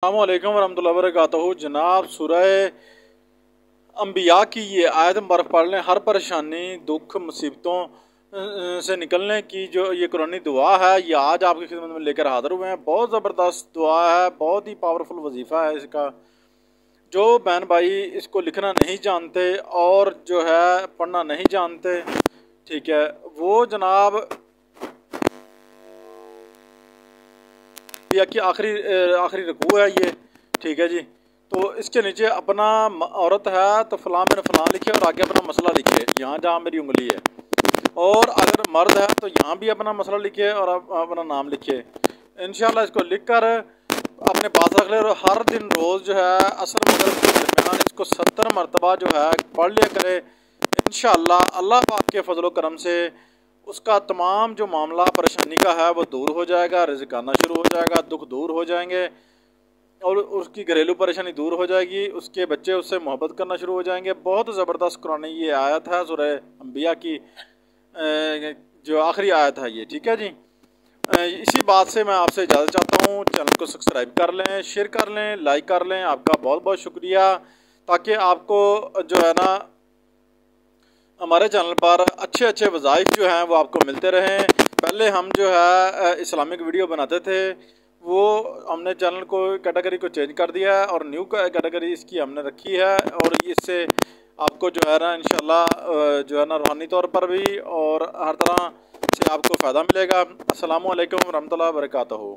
अस्सलामुअलैकुम वरहमतुल्लाहि वबरकातुहू। जनाब, सूरह अंबिया की ये आयत मुबारक पढ़ लें। हर परेशानी, दुख, मुसीबतों से निकलने की जो ये कुरानी दुआ है, ये आज आपकी खिदमत में लेकर हाज़िर हुए हैं। बहुत ज़बरदस्त दुआ है, बहुत ही पावरफुल वजीफ़ा है इसका। जो बहन भाई इसको लिखना नहीं जानते और जो है पढ़ना नहीं जानते, ठीक है, वो जनाब की आखिरी आखिरी रकू है ये, ठीक है जी। तो इसके नीचे अपना औरत है तो फ़लाँ बिन फ़लाँ लिखे और आगे अपना मसला लिखे, यहाँ जहाँ मेरी उंगली है। और अगर मर्द है तो यहाँ भी अपना मसला लिखे और अपना नाम लिखे। इंशाल्लाह इसको लिख कर अपने पास रख ले और हर दिन रोज़ जो है असर मगरिब के दरमियान इसको 70 मरतबा जो है पढ़ लिया करे। इंशाल्लाह अल्लाह पाक के फजल करम से उसका तमाम जो मामला परेशानी का है वो दूर हो जाएगा, रिज़्क़ आना शुरू हो जाएगा, दुख दूर हो जाएंगे और उसकी घरेलू परेशानी दूर हो जाएगी, उसके बच्चे उससे मोहब्बत करना शुरू हो जाएंगे। बहुत ज़बरदस्त कुरान ये आयत है, सूरह अंबिया की जो आखिरी आयत है ये, ठीक है जी। इसी बात से मैं आपसे इजाज़त चाहता हूँ। चैनल को सब्सक्राइब कर लें, शेयर कर लें, लाइक कर लें। आपका बहुत बहुत शुक्रिया, ताकि आपको जो है ना हमारे चैनल पर अच्छे अच्छे वज़ाइफ जो हैं वो आपको मिलते रहें। पहले हम जो है इस्लामिक वीडियो बनाते थे, वो हमने चैनल को कैटेगरी को चेंज कर दिया है और न्यू कैटेगरी इसकी हमने रखी है। और इससे आपको जो है ना इंशाल्लाह जो है ना रूहानी तौर पर भी और हर तरह से आपको फ़ायदा मिलेगा। अस्सलामु अलैकुम रहमतुल्लाहि व बरकातहू।